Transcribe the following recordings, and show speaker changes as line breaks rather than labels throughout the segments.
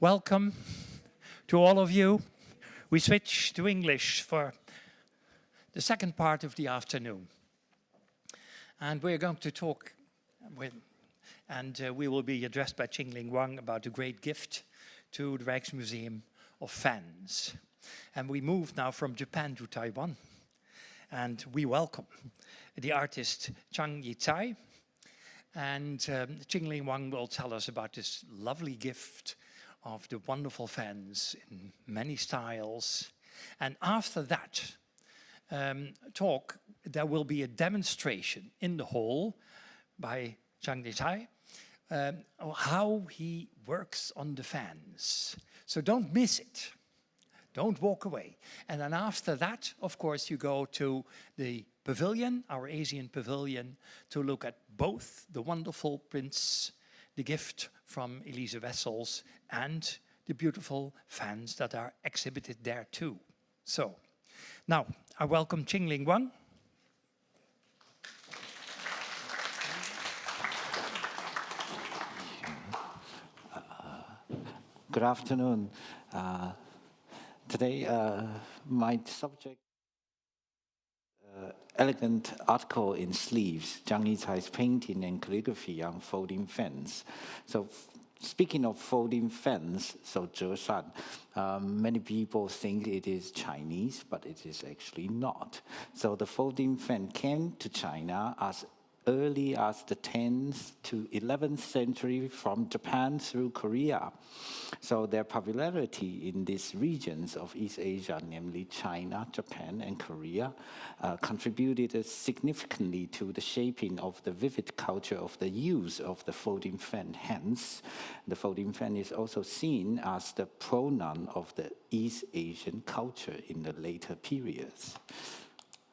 Welcome to all of you. We switch to English for the second part of the afternoon. And we're going to talk we will be addressed by Ching-ling Wang about the great gift to the Rijksmuseum of fans. And we move now from Japan to Taiwan. And we welcome the artist Yi-Tsai. And Ching-ling Wang will tell us about this lovely gift of the wonderful fans in many styles. And after that talk, there will be a demonstration in the hall by Yi-Tsai how he works on the fans. So don't miss it. Don't walk away. And then after that, of course, you go to the pavilion, our Asian pavilion, to look at both the wonderful prints, the gift from Elise Wessels, and the beautiful fans that are exhibited there too. So, now, I welcome Ching-ling Wang.
Good afternoon. Today, my subject, elegant article in sleeves, Yi-Tsai's painting and calligraphy on folding fans. So, speaking of folding fans, so 折扇, many people think it is Chinese, but it is actually not. So the folding fan came to China as early as the 10th to 11th century from Japan through Korea. So their popularity in these regions of East Asia, namely China, Japan, and Korea, contributed significantly to the shaping of the vivid culture of the use of the folding fan. Hence, the folding fan is also seen as the pronoun of the East Asian culture in the later periods.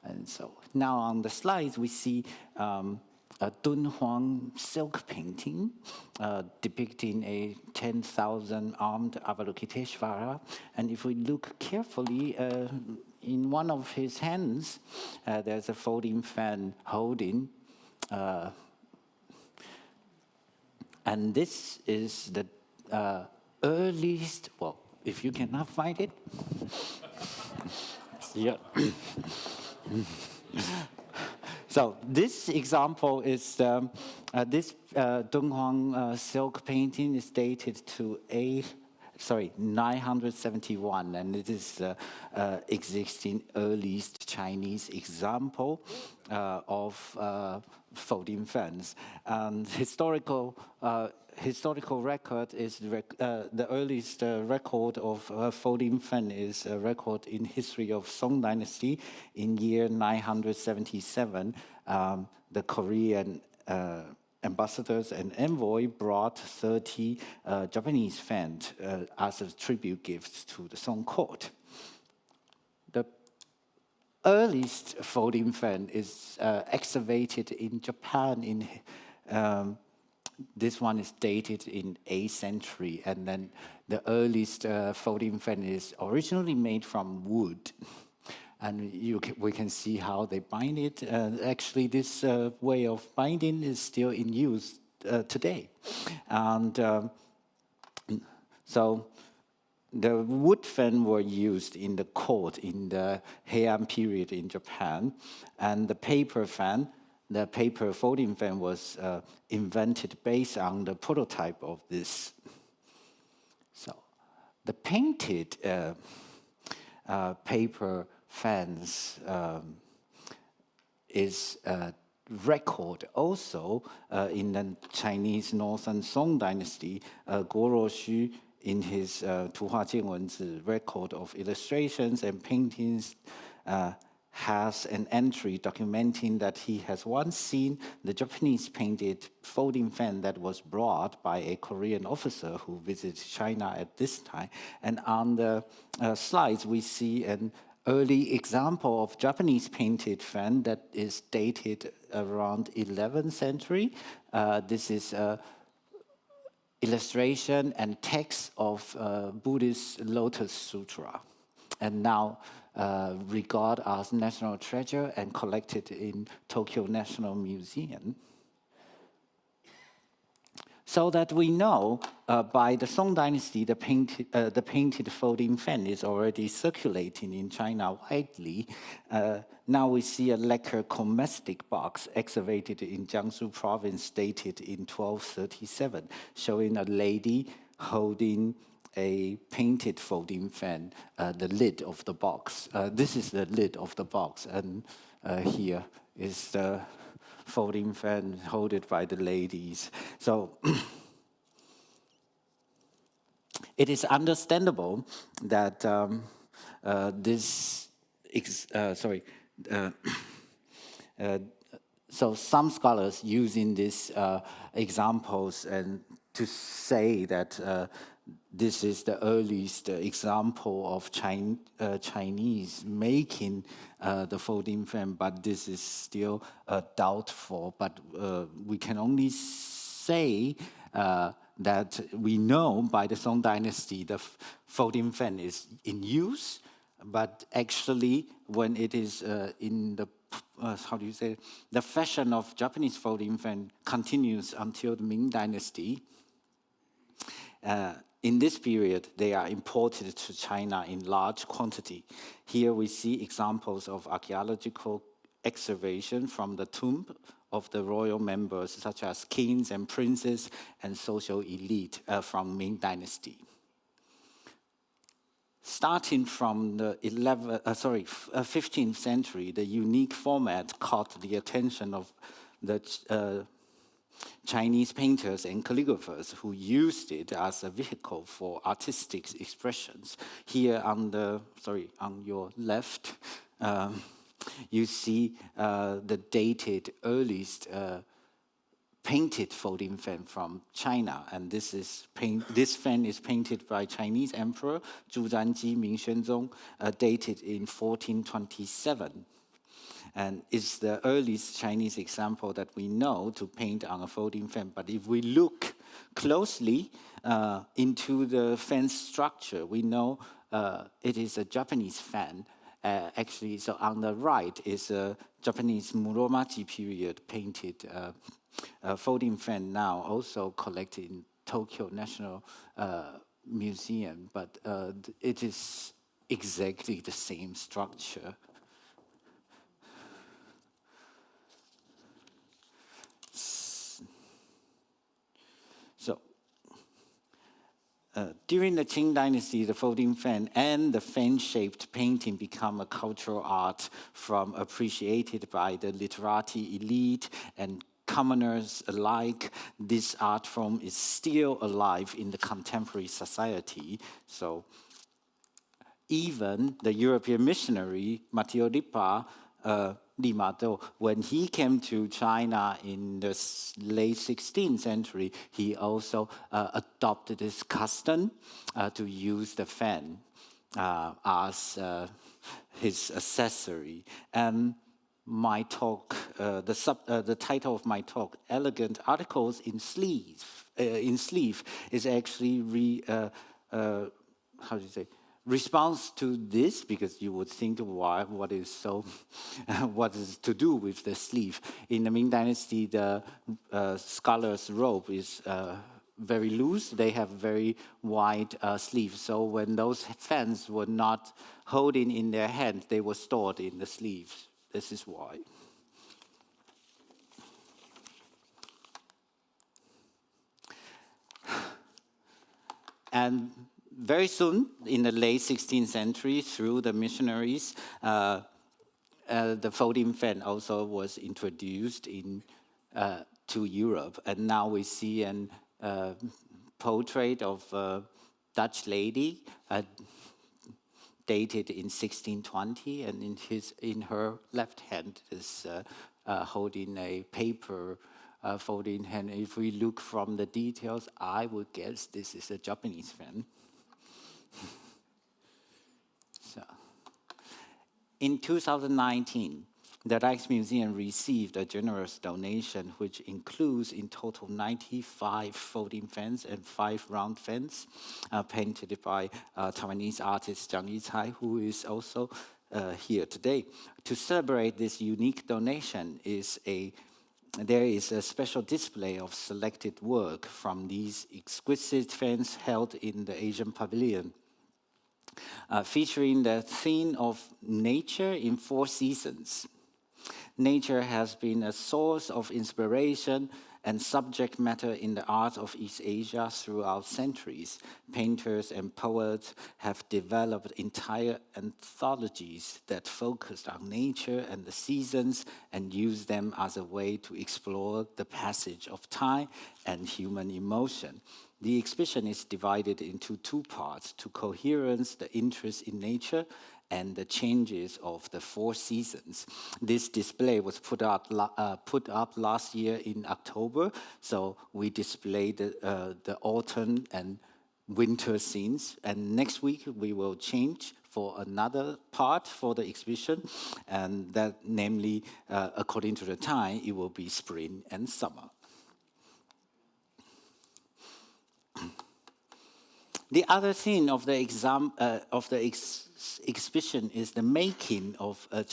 And so now on the slides, we see a Dunhuang silk painting depicting a 10,000 armed Avalokiteshvara. And if we look carefully, in one of his hands, there's a folding fan holding. And this is the earliest, well, if you cannot find it, yeah. So this example is this Dunhuang silk painting is dated to 971, and it is the existing earliest Chinese example of folding fans. And historical record is the earliest record of folding fan is a record in history of Qing Dynasty in year 977. The Korean ambassadors and envoy brought 30 Japanese fans as a tribute gift to the Song court. The earliest folding fan is excavated in Japan in this one is dated in 8th century, and then the earliest folding fan is originally made from wood. And we can see how they bind it. Actually, this way of binding is still in use today. And so the wood fan were used in the court in the Heian period in Japan, and the paper fan, the paper folding fan, was invented based on the prototype of this. So the painted paper fans is a record also in the Chinese Northern Song Dynasty. Guo Ruoxu, in his 图画见文字 record of illustrations and paintings, has an entry documenting that he has once seen the Japanese painted folding fan that was brought by a Korean officer who visited China at this time. And on the slides, we see an early example of Japanese painted fan that is dated around 11th century. This is illustration and text of Buddhist Lotus Sutra, and now regarded as national treasure and collected in Tokyo National Museum. So that we know by the Song Dynasty, the painted folding fan is already circulating in China widely. Now we see a lacquer comestic box excavated in Jiangsu province dated in 1237, showing a lady holding a painted folding fan, the lid of the box. This is the lid of the box, and here is the folding fan held by the ladies. So it is understandable that so some scholars using these examples and to say that this is the earliest example of Chinese making the folding fan, but this is still doubtful. But we can only say that we know by the Song Dynasty the folding fan is in use, but actually when it is in the the fashion of Japanese folding fan continues until the Ming Dynasty. In this period, they are imported to China in large quantity. Here we see examples of archaeological excavation from the tomb of the royal members, such as kings and princes and social elite from Ming Dynasty. Starting from the 15th century, the unique format caught the attention of the Chinese painters and calligraphers who used it as a vehicle for artistic expressions. Here on your left, you see the dated earliest painted folding fan from China, and this fan is painted by Chinese Emperor Zhu Zhanji Mingxuanzong, dated in 1427. And it's the earliest Chinese example that we know to paint on a folding fan. But if we look closely into the fan structure, we know it is a Japanese fan. Actually, so on the right is a Japanese Muromachi period painted folding fan, now also collected in Tokyo National Museum. But it is exactly the same structure. During the Qing Dynasty, the folding fan and the fan-shaped painting become a cultural art appreciated by the literati elite and commoners alike. This art form is still alive in the contemporary society. So even the European missionary Matteo Lippa, when he came to China in the late 16th century, he also adopted this custom to use the fan as his accessory. And my talk, the title of my talk, "Elegant Articles in Sleeve," is actually response to this, because you would think, what is to do with the sleeve? In the Ming Dynasty, the scholar's robe is very loose. They have very wide sleeves. So when those fans were not holding in their hand, they were stored in the sleeves. This is why. And very soon, in the late 16th century, through the missionaries, the folding fan also was introduced to Europe. And now we see a portrait of a Dutch lady dated in 1620, and in her left hand is holding a paper folding hand. If we look from the details, I would guess this is a Japanese fan. So, in 2019, the Rijksmuseum received a generous donation, which includes in total 95 folding fans and 5 round fans, painted by Taiwanese artist Yi-Tsai, who is also here today. To celebrate this unique donation is a there is a special display of selected work from these exquisite fans held in the Asian Pavilion, featuring the theme of nature in 4 seasons. Nature has been a source of inspiration and subject matter in the art of East Asia throughout centuries. Painters and poets have developed entire anthologies that focused on nature and the seasons and used them as a way to explore the passage of time and human emotion. The exhibition is divided into 2 parts: to coherence the interest in nature and the changes of the 4 seasons. This display was put up last year in October, so we displayed the autumn and winter scenes. And next week we will change for another part for the exhibition, and that, namely, according to the time, it will be spring and summer. The other thing of the exhibition is the making of a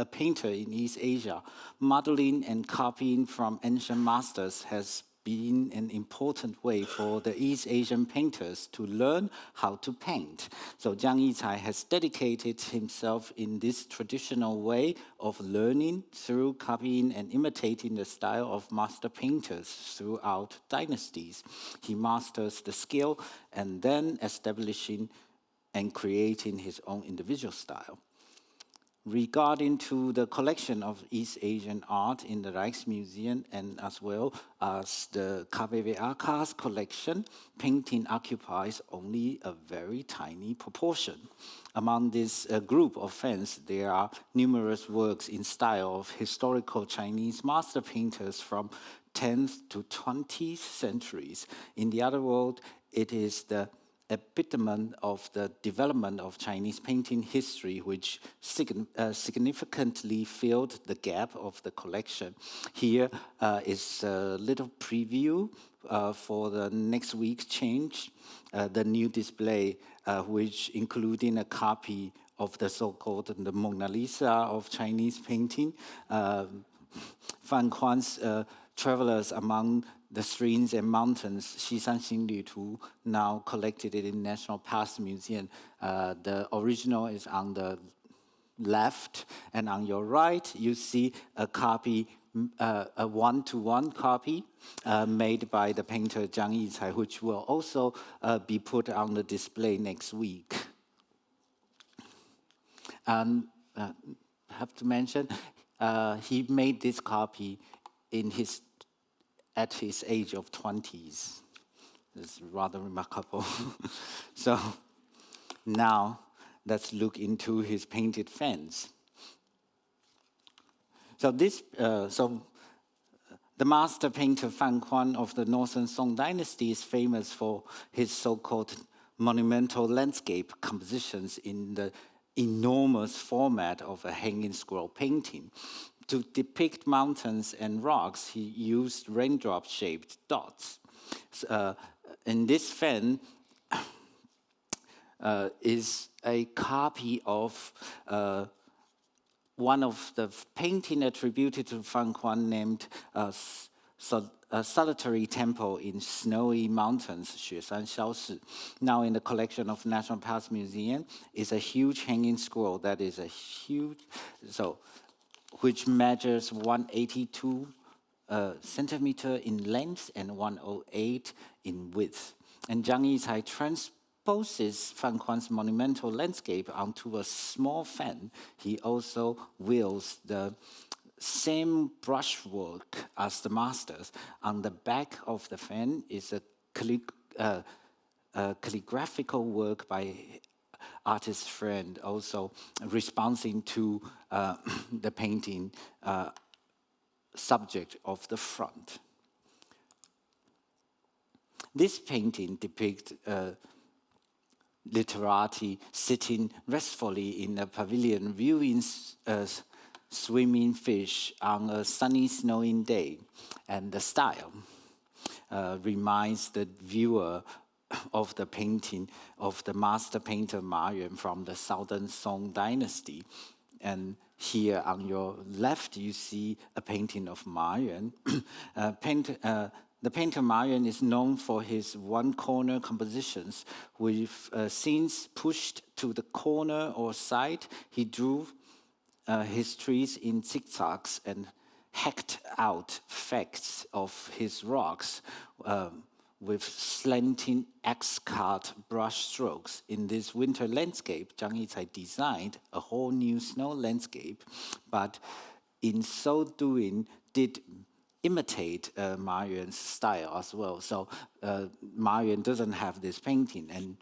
painter in East Asia. Modeling and copying from ancient masters has been an important way for the East Asian painters to learn how to paint. So Yi-Tsai has dedicated himself in this traditional way of learning through copying and imitating the style of master painters throughout dynasties. He masters the skill and then establishing and creating his own individual style. Regarding to the collection of East Asian art in the Rijksmuseum and as well as the KVVAK's collection, painting occupies only a very tiny proportion. Among this group of fans, there are numerous works in style of historical Chinese master painters from 10th to 20th centuries. In the other world, it is the epitome of the development of Chinese painting history, which significantly filled the gap of the collection. Here is a little preview for the next week's change, the new display, which including a copy of the so-called the Mona Lisa of Chinese painting. Fan Kuan's Travelers Among the Streams and Mountains, Xishan Xingli Tu, now collected it in National Past Museum. The original is on the left, and on your right, you see a copy, a one-to-one copy made by the painter Yi-Tsai, which will also be put on the display next week. And I have to mention, he made this copy at his age of 20s. It's rather remarkable. So now let's look into his painted fans. So the master painter Fan Kuan of the Northern Song Dynasty is famous for his so-called monumental landscape compositions in the enormous format of a hanging scroll painting. To depict mountains and rocks, he used raindrop-shaped dots. In this fan is a copy of one of the painting attributed to Fan Kuan named a solitary temple in snowy mountains, Xueshan Xiaoshi. Now in the collection of National Past Museum is a huge hanging scroll that is which measures 182 centimeter in length and 108 in width. And Yi-Tsai transposes Fan Kuan's monumental landscape onto a small fan. He also wields the same brushwork as the masters. On the back of the fan is a calligraphical work by artist friend, also responding to the painting subject of the front. This painting depicts literati sitting restfully in a pavilion viewing swimming fish on a sunny, snowing day, and the style reminds the viewer of the painting of the master painter Ma Yuan from the Southern Song Dynasty. And here on your left, you see a painting of Ma Yuan. The painter Ma Yuan is known for his one-corner compositions. With scenes pushed to the corner or side, he drew his trees in zigzags and hacked out facts of his rocks with slanting X-cut brush strokes. In this winter landscape, Yi-Tsai designed a whole new snow landscape, but in so doing did imitate Ma Yuan's style as well. So Ma Yuan doesn't have this painting, and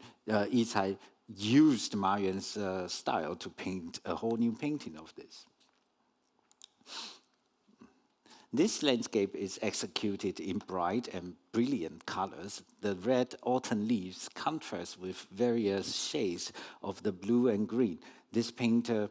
Yi-Tsai used Ma Yuan's style to paint a whole new painting of this. This landscape is executed in bright and brilliant colors. The red autumn leaves contrast with various shades of the blue and green. This particular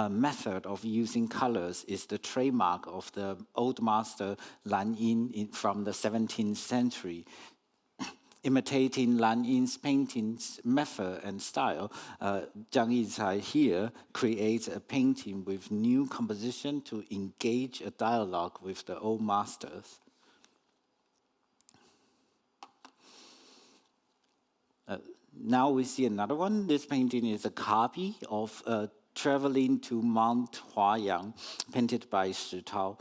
method of using colors is the trademark of the old master Lan Yin from the 17th century. Imitating Lan Yin's painting's method and style, Yi-Tsai here creates a painting with new composition to engage a dialogue with the old masters. Now we see another one. This painting is a copy of Traveling to Mount Huayang, painted by Shi Tao.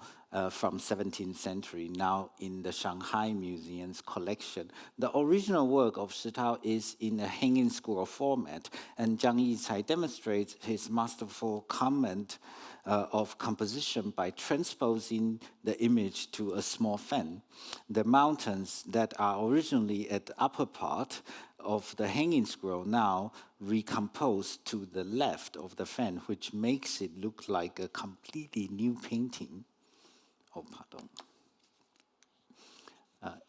From 17th century, now in the Shanghai Museum's collection. The original work of Shi Tao is in a hanging scroll format, and Yi-Tsai demonstrates his masterful comment of composition by transposing the image to a small fan. The mountains that are originally at the upper part of the hanging scroll now recompose to the left of the fan, which makes it look like a completely new painting.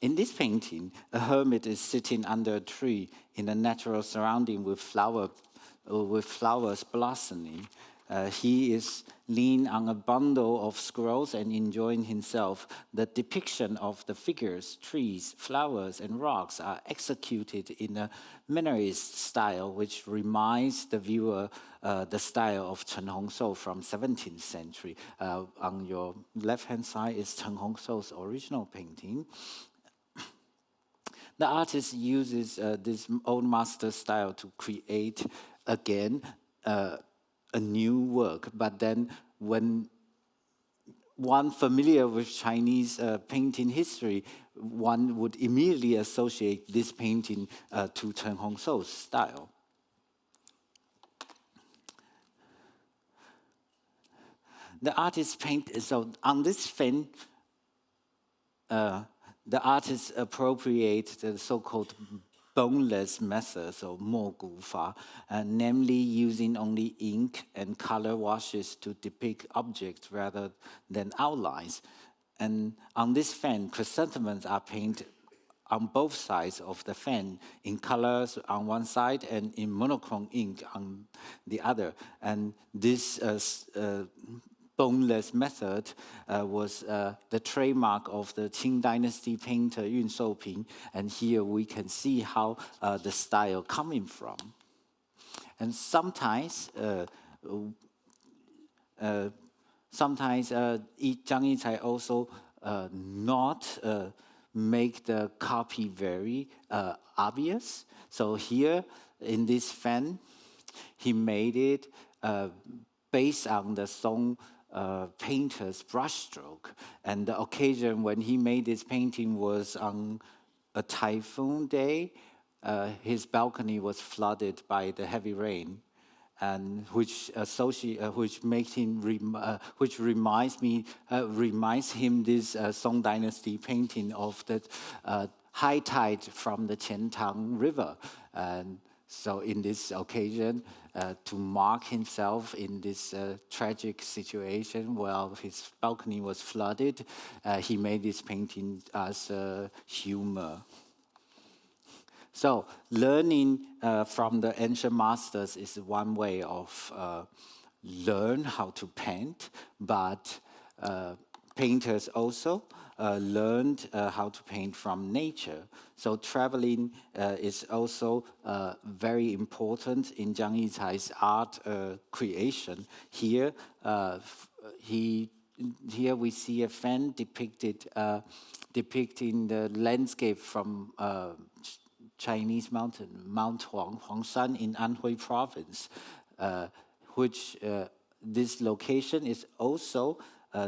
In this painting, a hermit is sitting under a tree in a natural surrounding with flowers blossoming. He is leaning on a bundle of scrolls and enjoying himself. The depiction of the figures, trees, flowers, and rocks are executed in a Mannerist style, which reminds the viewer the style of Chen Hongshou from 17th century. On your left-hand side is Chen Hongshou's original painting. The artist uses this old master style to create, again, a new work, but then when one familiar with Chinese painting history, one would immediately associate this painting to Chen Hongshou's style. The artist so on this fan, the artist appropriates the so-called boneless method, so 墨骨法, namely using only ink and color washes to depict objects rather than outlines. And on this fan, chrysanthemums are painted on both sides of the fan, in colors on one side and in monochrome ink on the other. And this boneless method was the trademark of the Qing Dynasty painter Yun Shouping, and here we can see how the style coming from. And sometimes Jiang Yi-Tsai also not make the copy very obvious. So here in this fan, he made it based on the Song painter's brushstroke. And the occasion when he made this painting was on a typhoon day. His balcony was flooded by the heavy rain, and which reminds him this Song Dynasty painting of the high tide from the Qiantang River. And so in this occasion, to mark himself in this tragic situation while his balcony was flooded, he made this painting as humor. So learning from the ancient masters is one way of learn how to paint, but painters also learned how to paint from nature. So traveling is also very important in Jiang Yi-Tsai's art creation. Here, here we see a fan depicted depicting the landscape from Chinese mountain, Mount Huangshan in Anhui province, which this location is also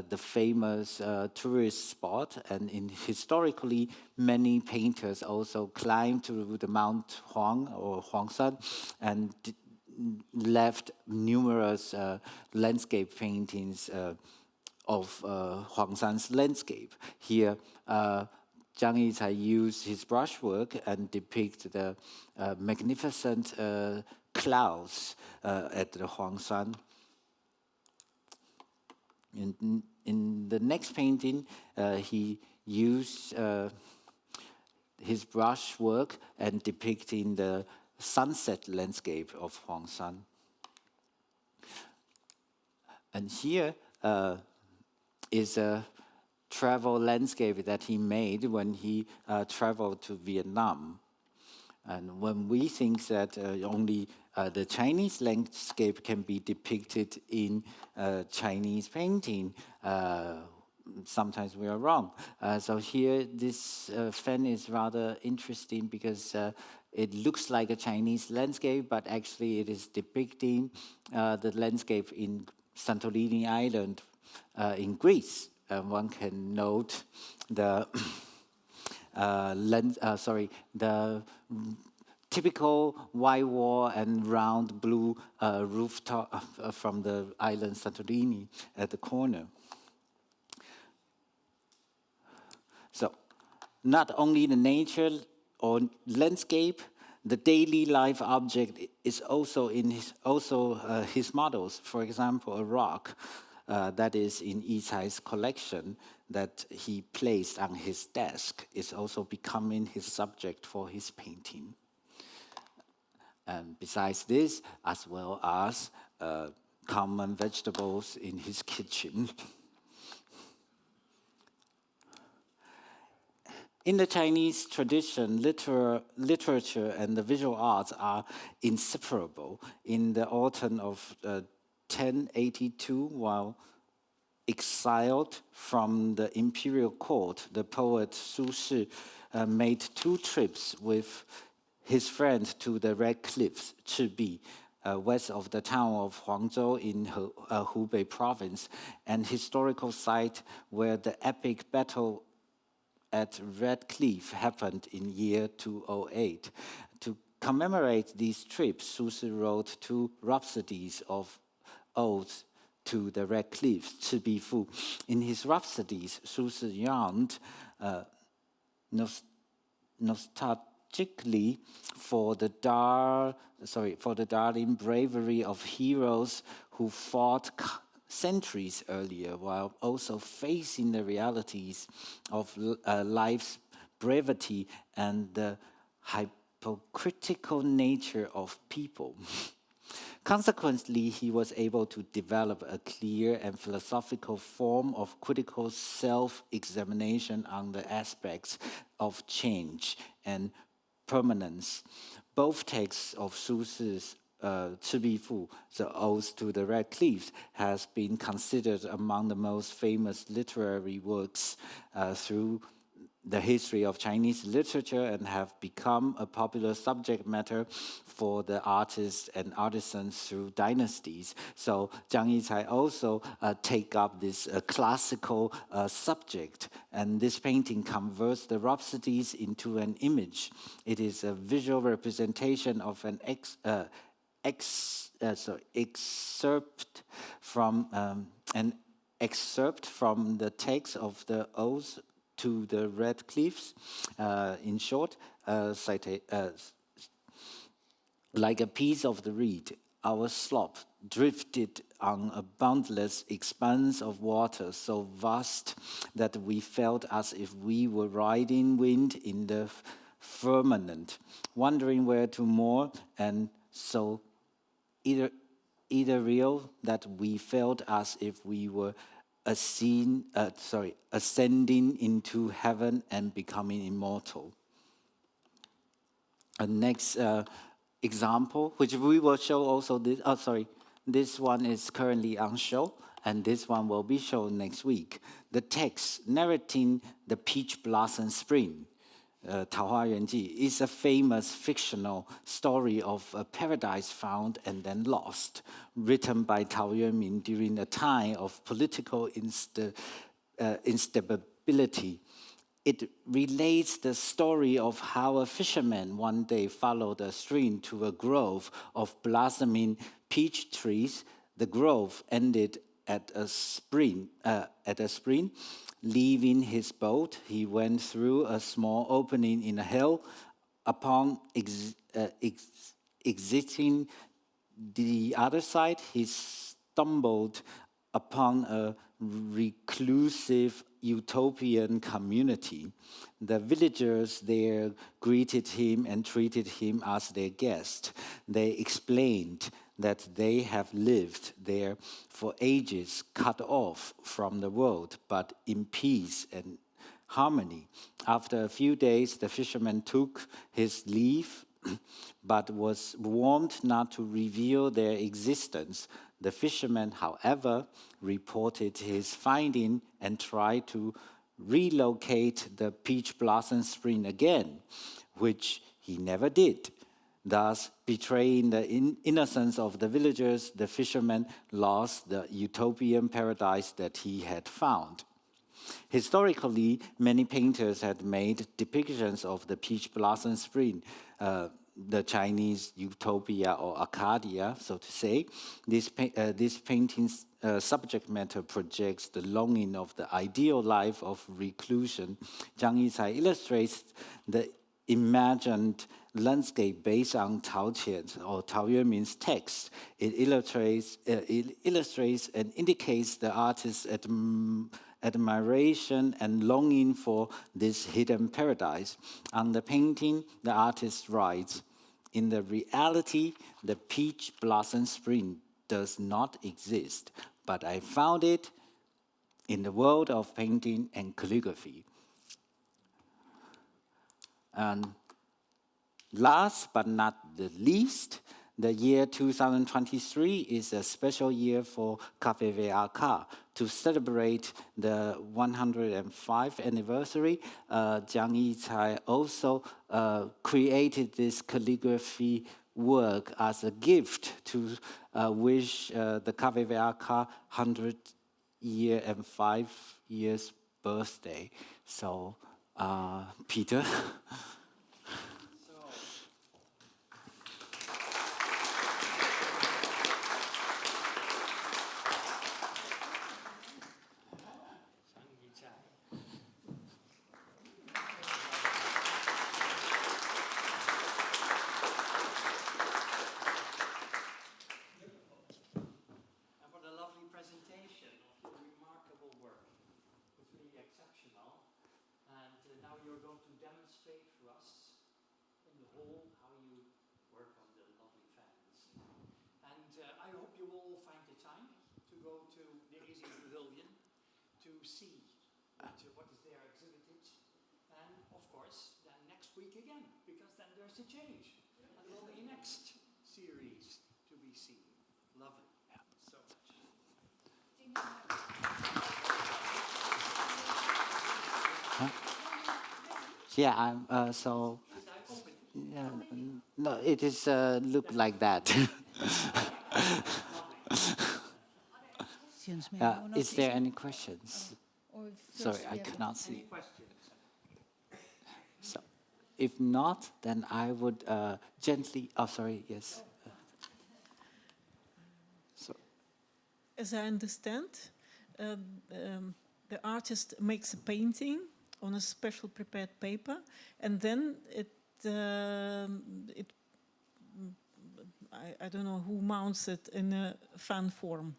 the famous tourist spot, and historically many painters also climbed to the Mount Huang or Huangshan and left numerous landscape paintings of Huangshan's landscape. Here, Jiang Yi-Tsai used his brushwork and depict the magnificent clouds at the Huangshan. In the next painting, he used his brushwork and depicting the sunset landscape of Huangshan. And here is a travel landscape that he made when he traveled to Vietnam. And when we think that only the Chinese landscape can be depicted in Chinese painting, sometimes we are wrong. So here, this fan is rather interesting because it looks like a Chinese landscape, but actually it is depicting the landscape in Santorini Island in Greece. One can note the the typical white wall and round blue rooftop from the island Santorini at the corner. So, not only the nature or landscape, the daily life object is also in his models. For example, a rock that is in Yi-Tsai's collection that he placed on his desk is also becoming his subject for his painting. And besides this, as well as common vegetables in his kitchen. In the Chinese tradition, literature and the visual arts are inseparable. In the autumn of 1082, while exiled from the imperial court, the poet Su Shi made 2 trips with his friend to the Red Cliffs, Chibi, west of the town of Huangzhou in Hubei province, an historical site where the epic battle at Red Cliff happened in year 208. To commemorate these trips, Su Shi wrote 2 rhapsodies of odes to the Red Cliffs, Chibi Fu. In his rhapsodies, Su Shi yearned nostalgically for the darling bravery of heroes who fought centuries earlier, while also facing the realities of life's brevity and the hypocritical nature of people. Consequently, he was able to develop a clear and philosophical form of critical self-examination on the aspects of change and permanence. Both texts of Su Shi's Chibi Fu, the Odes to the Red Cliffs, has been considered among the most famous literary works through the history of Chinese literature and have become a popular subject matter for the artists and artisans through dynasties. So Jiang Yi-Tsai also take up this classical subject, and this painting converts the rhapsodies into an image. It is a visual representation of an excerpt from the text of the Odes to the Red Cliffs. In short, like a piece of the reed, our slope drifted on a boundless expanse of water so vast that we felt as if we were riding wind in the firmament, wondering where to moor, and so ethereal that we felt as if we were ascending into heaven and becoming immortal. A next example, which we will show also this, this one is currently on show, and this one will be shown next week. The text narrating the peach blossom spring, 桃花源记, is a famous fictional story of a paradise found and then lost, written by Tao Yuanming during a time of political instability. It relates the story of how a fisherman one day followed a stream to a grove of blossoming peach trees. The grove ended at a spring. Leaving his boat, he went through a small opening in a hill. Upon exiting the other side, he stumbled upon a reclusive utopian community. The villagers there greeted him and treated him as their guest. They explained that they have lived there for ages, cut off from the world, but in peace and harmony. After a few days, the fisherman took his leave, but was warned not to reveal their existence. The fisherman, however, reported his finding and tried to relocate the peach blossom spring again, which he never did. Thus, betraying the innocence of the villagers, the fisherman lost the utopian paradise that he had found. Historically, many painters had made depictions of the peach blossom spring, the Chinese utopia or Arcadia, so to say. This painting's subject matter projects the longing of the ideal life of reclusion. Yi-Tsai illustrates the imagined landscape based on Tao Qian's or Tao Yuanming's text. It illustrates and indicates the artist's admiration and longing for this hidden paradise. On the painting, the artist writes, "In the reality, the peach blossom spring does not exist, but I found it in the world of painting and calligraphy." And last but not the least, the year 2023 is a special year for KVVAK. To celebrate the 105th anniversary, Yi-Tsai also created this calligraphy work as a gift to wish the KVVAK 100 year and 5 years birthday. So, Peter.
Again, because then there's a change. And there will be next series to be seen. Lovely. Yeah. So much.
Yeah, I'm so. Yeah, no, it is look like that. Is there any questions? Sorry, I cannot see. So, if not, then I would gently. Oh, sorry. Yes. So,
as I understand, the artist makes a painting on a special prepared paper, and then I don't know who mounts it in a fan form.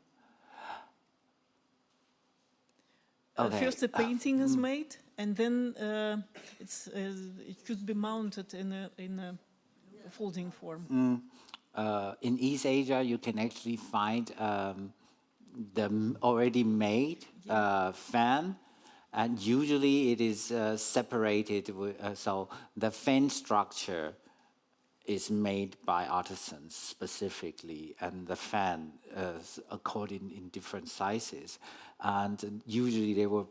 Okay.
First, the painting is made, and then it should be mounted in a folding form.
In East Asia, you can actually find already made fan, and usually it is separated. So the fan structure is made by artisans specifically, and the fan according in different sizes. And usually they were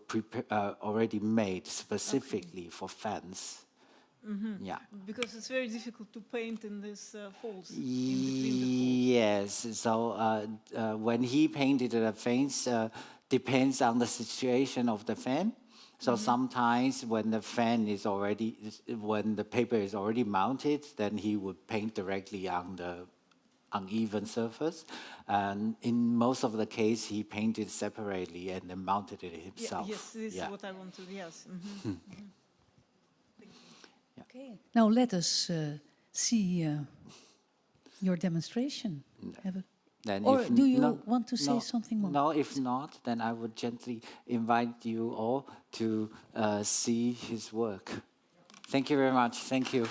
already made specifically for fans. Yeah.
Because it's very difficult to paint in these folds. In between the folds.
Yes. So when he painted the fans, depends on the situation of the fan. So sometimes when the paper is already mounted, then he would paint directly on the uneven surface. And in most of the case, he painted separately and then mounted it himself.
Yes, this is what I want to, yes.
Okay. Now let us see your demonstration. Or do you want to say something more?
No, if not, then I would gently invite you all to see his work. Thank you very much. Thank you.